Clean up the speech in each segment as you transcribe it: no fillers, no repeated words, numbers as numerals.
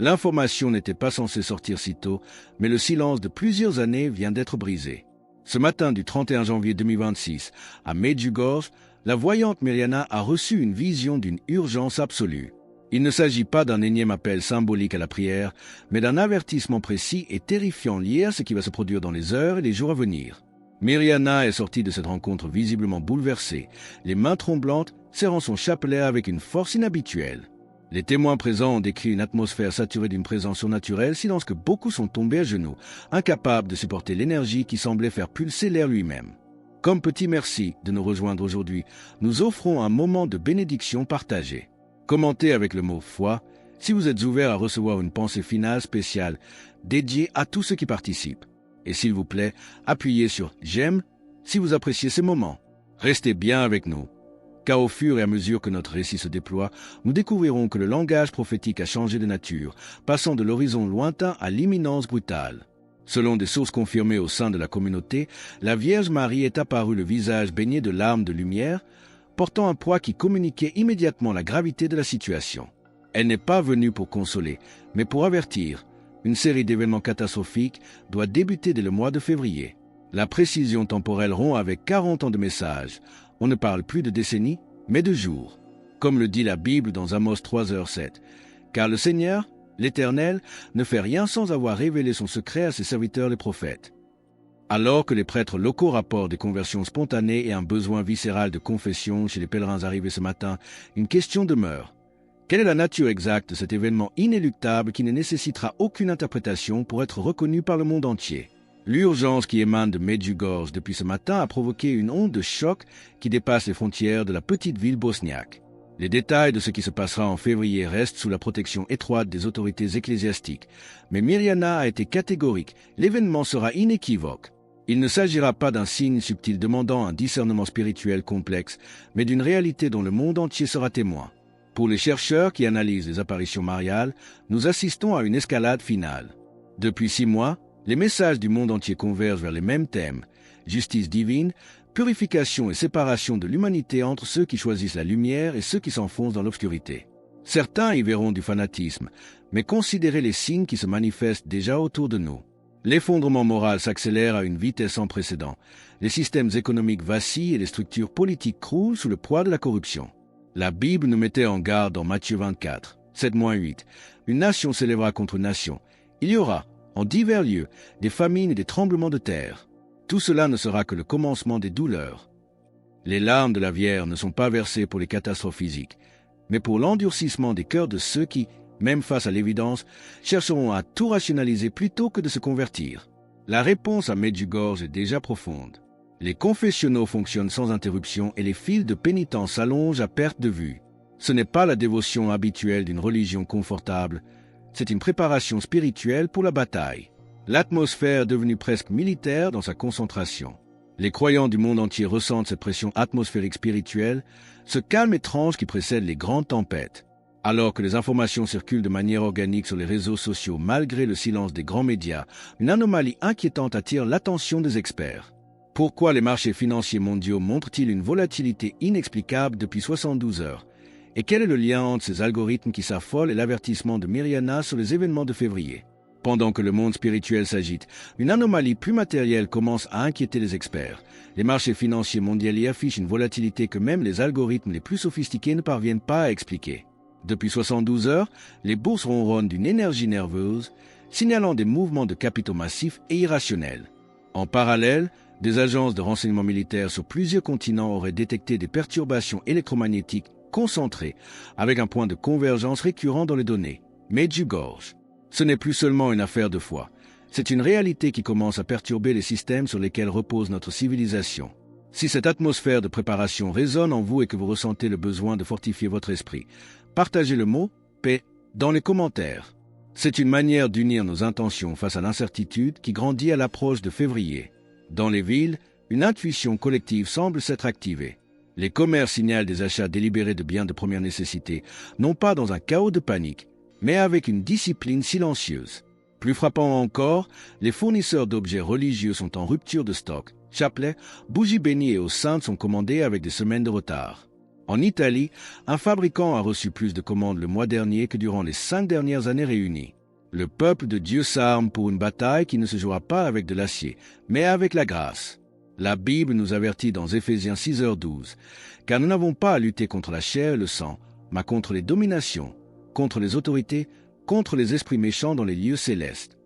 L'information n'était pas censée sortir si tôt, mais le silence de plusieurs années vient d'être brisé. Ce matin du 31 janvier 2026, à Medjugorje, la voyante Mirjana a reçu une vision d'une urgence absolue. Il ne s'agit pas d'un énième appel symbolique à la prière, mais d'un avertissement précis et terrifiant lié à ce qui va se produire dans les heures et les jours à venir. Mirjana est sortie de cette rencontre visiblement bouleversée, les mains tremblantes, serrant son chapelet avec une force inhabituelle. Les témoins présents ont décrit une atmosphère saturée d'une présence surnaturelle, si lorsque beaucoup sont tombés à genoux, incapables de supporter l'énergie qui semblait faire pulser l'air lui-même. Comme petit merci de nous rejoindre aujourd'hui, nous offrons un moment de bénédiction partagée. Commentez avec le mot « foi » si vous êtes ouvert à recevoir une pensée finale spéciale dédiée à tous ceux qui participent. Et s'il vous plaît, appuyez sur « j'aime » si vous appréciez ces moments. Restez bien avec nous. Car au fur et à mesure que notre récit se déploie, nous découvrirons que le langage prophétique a changé de nature, passant de l'horizon lointain à l'imminence brutale. Selon des sources confirmées au sein de la communauté, la Vierge Marie est apparue le visage baigné de larmes de lumière, portant un poids qui communiquait immédiatement la gravité de la situation. Elle n'est pas venue pour consoler, mais pour avertir. Une série d'événements catastrophiques doit débuter dès le mois de février. La précision temporelle rompt avec 40 ans de messages. On ne parle plus de décennies, mais de jours. Comme le dit la Bible dans Amos 3h7. Car le Seigneur, l'Éternel, ne fait rien sans avoir révélé son secret à ses serviteurs les prophètes. Alors que les prêtres locaux rapportent des conversions spontanées et un besoin viscéral de confession chez les pèlerins arrivés ce matin, une question demeure. Quelle est la nature exacte de cet événement inéluctable qui ne nécessitera aucune interprétation pour être reconnu par le monde entier? L'urgence qui émane de Medjugorje depuis ce matin a provoqué une onde de choc qui dépasse les frontières de la petite ville bosniaque. Les détails de ce qui se passera en février restent sous la protection étroite des autorités ecclésiastiques. Mais Mirjana a été catégorique, l'événement sera inéquivoque. Il ne s'agira pas d'un signe subtil demandant un discernement spirituel complexe, mais d'une réalité dont le monde entier sera témoin. Pour les chercheurs qui analysent les apparitions mariales, nous assistons à une escalade finale. Depuis 6 mois, les messages du monde entier convergent vers les mêmes thèmes, justice divine, purification et séparation de l'humanité entre ceux qui choisissent la lumière et ceux qui s'enfoncent dans l'obscurité. Certains y verront du fanatisme, mais considérez les signes qui se manifestent déjà autour de nous. L'effondrement moral s'accélère à une vitesse sans précédent. Les systèmes économiques vacillent et les structures politiques croulent sous le poids de la corruption. La Bible nous mettait en garde dans Matthieu 24, 7-8. Une nation s'élèvera contre nation. Il y aura, en divers lieux, des famines et des tremblements de terre. Tout cela ne sera que le commencement des douleurs. Les larmes de la Vierge ne sont pas versées pour les catastrophes physiques, mais pour l'endurcissement des cœurs de ceux qui, même face à l'évidence, chercheront à tout rationaliser plutôt que de se convertir. La réponse à Medjugorje est déjà profonde. Les confessionnaux fonctionnent sans interruption et les files de pénitents s'allongent à perte de vue. Ce n'est pas la dévotion habituelle d'une religion confortable, c'est une préparation spirituelle pour la bataille. L'atmosphère est devenue presque militaire dans sa concentration. Les croyants du monde entier ressentent cette pression atmosphérique spirituelle, ce calme étrange qui précède les grandes tempêtes. Alors que les informations circulent de manière organique sur les réseaux sociaux malgré le silence des grands médias, une anomalie inquiétante attire l'attention des experts. Pourquoi les marchés financiers mondiaux montrent-ils une volatilité inexplicable depuis 72 heures? Et quel est le lien entre ces algorithmes qui s'affolent et l'avertissement de Mirjana sur les événements de février? Pendant que le monde spirituel s'agite, une anomalie plus matérielle commence à inquiéter les experts. Les marchés financiers mondiaux y affichent une volatilité que même les algorithmes les plus sophistiqués ne parviennent pas à expliquer. Depuis 72 heures, les bourses ronronnent d'une énergie nerveuse, signalant des mouvements de capitaux massifs et irrationnels. En parallèle, des agences de renseignement militaire sur plusieurs continents auraient détecté des perturbations électromagnétiques concentrées, avec un point de convergence récurrent dans les données, Medjugorje. Ce n'est plus seulement une affaire de foi, c'est une réalité qui commence à perturber les systèmes sur lesquels repose notre civilisation. Si cette atmosphère de préparation résonne en vous et que vous ressentez le besoin de fortifier votre esprit, partagez le mot « paix » dans les commentaires. C'est une manière d'unir nos intentions face à l'incertitude qui grandit à l'approche de février. Dans les villes, une intuition collective semble s'être activée. Les commerces signalent des achats délibérés de biens de première nécessité, non pas dans un chaos de panique, mais avec une discipline silencieuse. Plus frappant encore, les fournisseurs d'objets religieux sont en rupture de stock. Chapelets, bougies bénies et eau sainte sont commandés avec des semaines de retard. En Italie, un fabricant a reçu plus de commandes le mois dernier que durant les 5 dernières années réunies. Le peuple de Dieu s'arme pour une bataille qui ne se jouera pas avec de l'acier, mais avec la grâce. La Bible nous avertit dans Éphésiens 6h12, « Car nous n'avons pas à lutter contre la chair et le sang, mais contre les dominations, contre les autorités, contre les esprits méchants dans les lieux célestes. »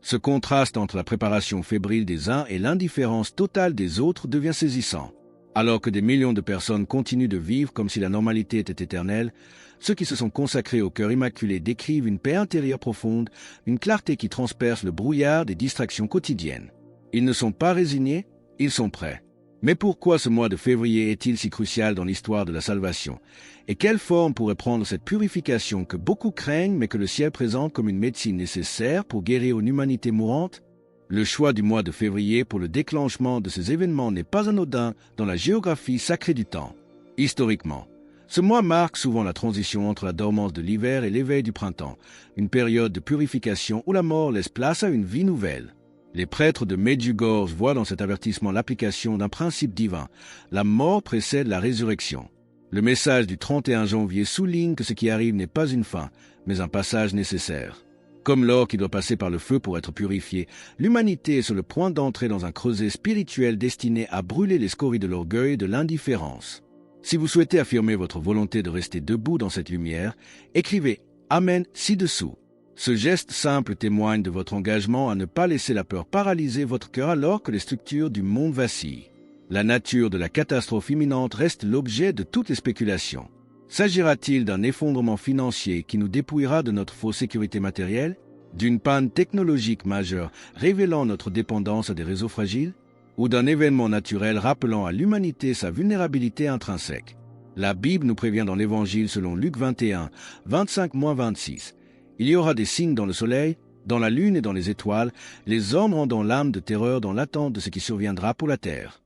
Ce contraste entre la préparation fébrile des uns et l'indifférence totale des autres devient saisissant. Alors que des millions de personnes continuent de vivre comme si la normalité était éternelle, ceux qui se sont consacrés au cœur immaculé décrivent une paix intérieure profonde, une clarté qui transperce le brouillard des distractions quotidiennes. Ils ne sont pas résignés, ils sont prêts. Mais pourquoi ce mois de février est-il si crucial dans l'histoire de la salvation? Et quelle forme pourrait prendre cette purification que beaucoup craignent mais que le ciel présente comme une médecine nécessaire pour guérir une humanité mourante? Le choix du mois de février pour le déclenchement de ces événements n'est pas anodin dans la géographie sacrée du temps. Historiquement, ce mois marque souvent la transition entre la dormance de l'hiver et l'éveil du printemps, une période de purification où la mort laisse place à une vie nouvelle. Les prêtres de Medjugorje voient dans cet avertissement l'application d'un principe divin. La mort précède la résurrection. Le message du 31 janvier souligne que ce qui arrive n'est pas une fin, mais un passage nécessaire. Comme l'or qui doit passer par le feu pour être purifié, l'humanité est sur le point d'entrer dans un creuset spirituel destiné à brûler les scories de l'orgueil et de l'indifférence. Si vous souhaitez affirmer votre volonté de rester debout dans cette lumière, écrivez « Amen » ci-dessous. Ce geste simple témoigne de votre engagement à ne pas laisser la peur paralyser votre cœur alors que les structures du monde vacillent. La nature de la catastrophe imminente reste l'objet de toutes les spéculations. S'agira-t-il d'un effondrement financier qui nous dépouillera de notre fausse sécurité matérielle, d'une panne technologique majeure révélant notre dépendance à des réseaux fragiles, ou d'un événement naturel rappelant à l'humanité sa vulnérabilité intrinsèque? La Bible nous prévient dans l'Évangile selon Luc 21, 25-26. Il y aura des signes dans le soleil, dans la lune et dans les étoiles, les hommes rendant l'âme de terreur dans l'attente de ce qui surviendra pour la terre.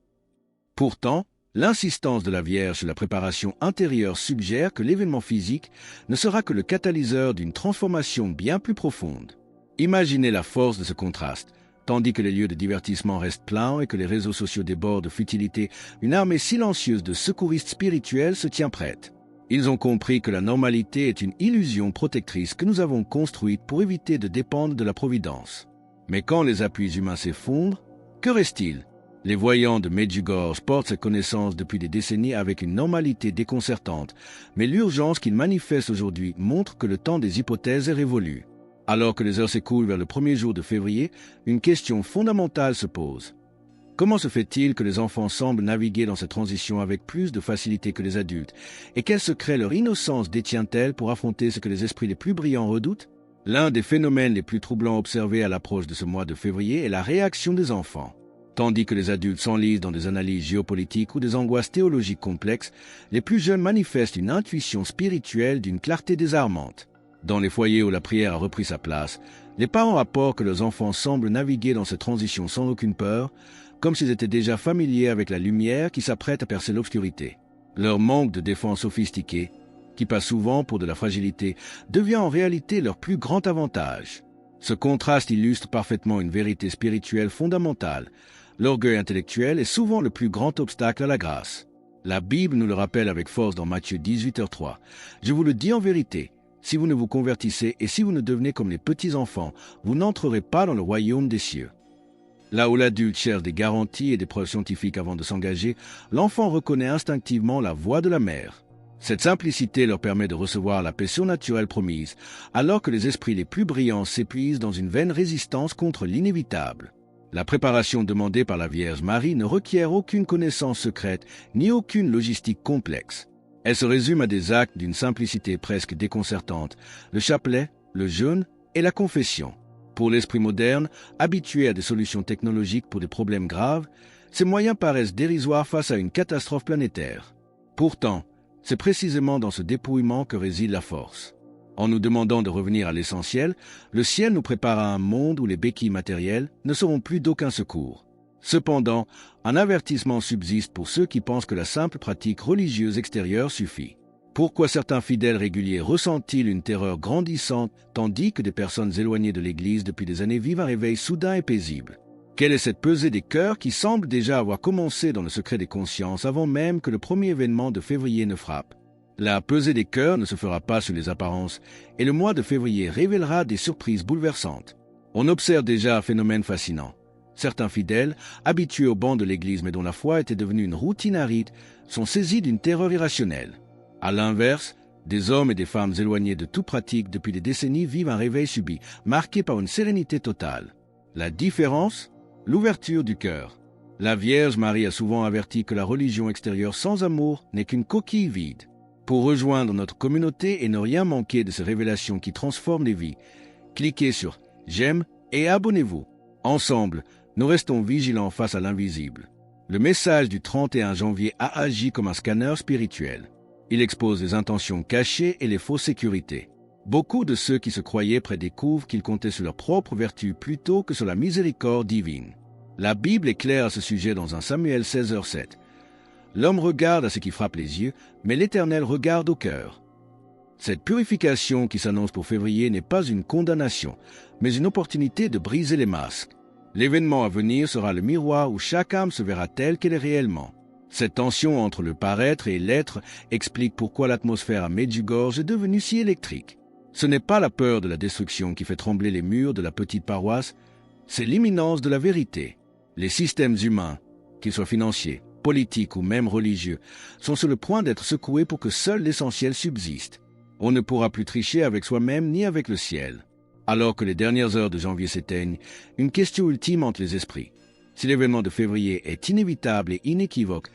Pourtant, l'insistance de la Vierge sur la préparation intérieure suggère que l'événement physique ne sera que le catalyseur d'une transformation bien plus profonde. Imaginez la force de ce contraste. Tandis que les lieux de divertissement restent pleins et que les réseaux sociaux débordent de futilité, une armée silencieuse de secouristes spirituels se tient prête. Ils ont compris que la normalité est une illusion protectrice que nous avons construite pour éviter de dépendre de la providence. Mais quand les appuis humains s'effondrent, que reste-t-il? Les voyants de Medjugorje portent cette connaissance depuis des décennies avec une normalité déconcertante, mais l'urgence qu'ils manifestent aujourd'hui montre que le temps des hypothèses est révolu. Alors que les heures s'écoulent vers le premier jour de février, une question fondamentale se pose. Comment se fait-il que les enfants semblent naviguer dans cette transition avec plus de facilité que les adultes? Et quel secret leur innocence détient-elle pour affronter ce que les esprits les plus brillants redoutent? L'un des phénomènes les plus troublants observés à l'approche de ce mois de février est la réaction des enfants. Tandis que les adultes s'enlisent dans des analyses géopolitiques ou des angoisses théologiques complexes, les plus jeunes manifestent une intuition spirituelle d'une clarté désarmante. Dans les foyers où la prière a repris sa place, les parents rapportent que leurs enfants semblent naviguer dans cette transition sans aucune peur, comme s'ils étaient déjà familiers avec la lumière qui s'apprête à percer l'obscurité. Leur manque de défense sophistiquée, qui passe souvent pour de la fragilité, devient en réalité leur plus grand avantage. Ce contraste illustre parfaitement une vérité spirituelle fondamentale. L'orgueil intellectuel est souvent le plus grand obstacle à la grâce. La Bible nous le rappelle avec force dans Matthieu 18h3. « Je vous le dis en vérité, si vous ne vous convertissez et si vous ne devenez comme les petits-enfants, vous n'entrerez pas dans le royaume des cieux. » Là où l'adulte cherche des garanties et des preuves scientifiques avant de s'engager, l'enfant reconnaît instinctivement la voix de la mère. Cette simplicité leur permet de recevoir la paix surnaturelle promise, alors que les esprits les plus brillants s'épuisent dans une vaine résistance contre l'inévitable. La préparation demandée par la Vierge Marie ne requiert aucune connaissance secrète ni aucune logistique complexe. Elle se résume à des actes d'une simplicité presque déconcertante, le chapelet, le jeûne et la confession. Pour l'esprit moderne, habitué à des solutions technologiques pour des problèmes graves, ces moyens paraissent dérisoires face à une catastrophe planétaire. Pourtant, c'est précisément dans ce dépouillement que réside la force. En nous demandant de revenir à l'essentiel, le ciel nous prépare à un monde où les béquilles matérielles ne seront plus d'aucun secours. Cependant, un avertissement subsiste pour ceux qui pensent que la simple pratique religieuse extérieure suffit. Pourquoi certains fidèles réguliers ressentent-ils une terreur grandissante, tandis que des personnes éloignées de l'Église depuis des années vivent un réveil soudain et paisible? Quelle est cette pesée des cœurs qui semble déjà avoir commencé dans le secret des consciences avant même que le premier événement de février ne frappe? La pesée des cœurs ne se fera pas sur les apparences, et le mois de février révélera des surprises bouleversantes. On observe déjà un phénomène fascinant. Certains fidèles, habitués au banc de l'Église mais dont la foi était devenue une routine aride, sont saisis d'une terreur irrationnelle. À l'inverse, des hommes et des femmes éloignés de toute pratique depuis des décennies vivent un réveil subit, marqué par une sérénité totale. La différence? L'ouverture du cœur. La Vierge Marie a souvent averti que la religion extérieure sans amour n'est qu'une coquille vide. Pour rejoindre notre communauté et ne rien manquer de ces révélations qui transforment les vies, cliquez sur « J'aime » et abonnez-vous. Ensemble, nous restons vigilants face à l'invisible. Le message du 31 janvier a agi comme un scanner spirituel. Il expose les intentions cachées et les fausses sécurités. Beaucoup de ceux qui se croyaient prêts découvrent qu'ils comptaient sur leur propre vertu plutôt que sur la miséricorde divine. La Bible est claire à ce sujet dans 1 Samuel 16h7. L'homme regarde à ce qui frappe les yeux, mais l'Éternel regarde au cœur. Cette purification qui s'annonce pour février n'est pas une condamnation, mais une opportunité de briser les masques. L'événement à venir sera le miroir où chaque âme se verra telle qu'elle est réellement. Cette tension entre le paraître et l'être explique pourquoi l'atmosphère à Medjugorje est devenue si électrique. Ce n'est pas la peur de la destruction qui fait trembler les murs de la petite paroisse, c'est l'imminence de la vérité. Les systèmes humains, qu'ils soient financiers, politiques ou même religieux, sont sur le point d'être secoués pour que seul l'essentiel subsiste. On ne pourra plus tricher avec soi-même ni avec le ciel. Alors que les dernières heures de janvier s'éteignent, une question ultime hante les esprits. Si l'événement de février est inévitable et inéquivoque,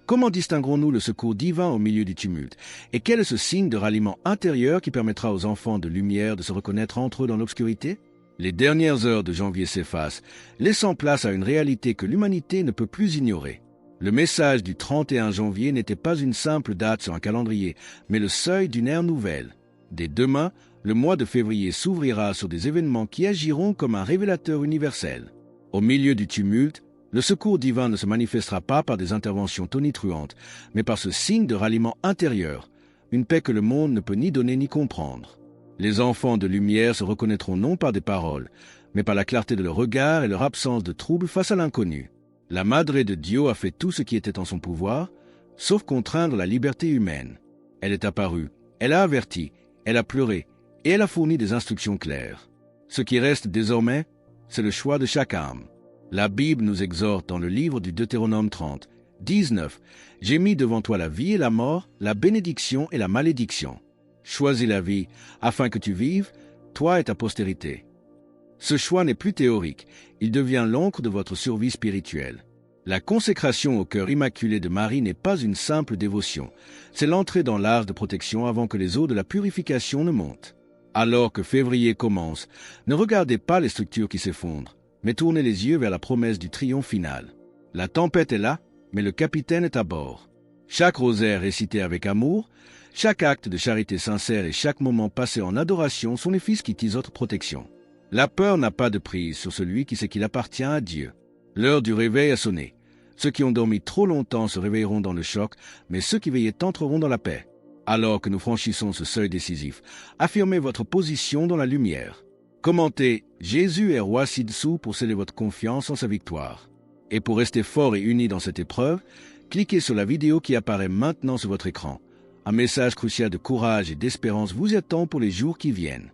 comment distinguerons-nous le secours divin au milieu du tumulte? Et quel est ce signe de ralliement intérieur qui permettra aux enfants de lumière de se reconnaître entre eux dans l'obscurité? Les dernières heures de janvier s'effacent, laissant place à une réalité que l'humanité ne peut plus ignorer. Le message du 31 janvier n'était pas une simple date sur un calendrier, mais le seuil d'une ère nouvelle. Dès demain, le mois de février s'ouvrira sur des événements qui agiront comme un révélateur universel. Au milieu du tumulte, le secours divin ne se manifestera pas par des interventions tonitruantes, mais par ce signe de ralliement intérieur, une paix que le monde ne peut ni donner ni comprendre. Les enfants de lumière se reconnaîtront non par des paroles, mais par la clarté de leur regard et leur absence de trouble face à l'inconnu. La Madre de Dieu a fait tout ce qui était en son pouvoir, sauf contraindre la liberté humaine. Elle est apparue, elle a averti, elle a pleuré, et elle a fourni des instructions claires. Ce qui reste désormais, c'est le choix de chaque âme. La Bible nous exhorte dans le livre du Deutéronome 30, 19, « J'ai mis devant toi la vie et la mort, la bénédiction et la malédiction. Choisis la vie, afin que tu vives, toi et ta postérité. » Ce choix n'est plus théorique, il devient l'encre de votre survie spirituelle. La consécration au cœur immaculé de Marie n'est pas une simple dévotion, c'est l'entrée dans l'arche de protection avant que les eaux de la purification ne montent. Alors que février commence, ne regardez pas les structures qui s'effondrent, mais tournez les yeux vers la promesse du triomphe final. La tempête est là, mais le capitaine est à bord. Chaque rosaire récité avec amour, chaque acte de charité sincère et chaque moment passé en adoration sont les fils qui tisent votre protection. La peur n'a pas de prise sur celui qui sait qu'il appartient à Dieu. L'heure du réveil a sonné. Ceux qui ont dormi trop longtemps se réveilleront dans le choc, mais ceux qui veillaient entreront dans la paix. Alors que nous franchissons ce seuil décisif, affirmez votre position dans la lumière. Commentez « Jésus est roi ci-dessous » pour sceller votre confiance en sa victoire. Et pour rester fort et unis dans cette épreuve, cliquez sur la vidéo qui apparaît maintenant sur votre écran. Un message crucial de courage et d'espérance vous attend pour les jours qui viennent.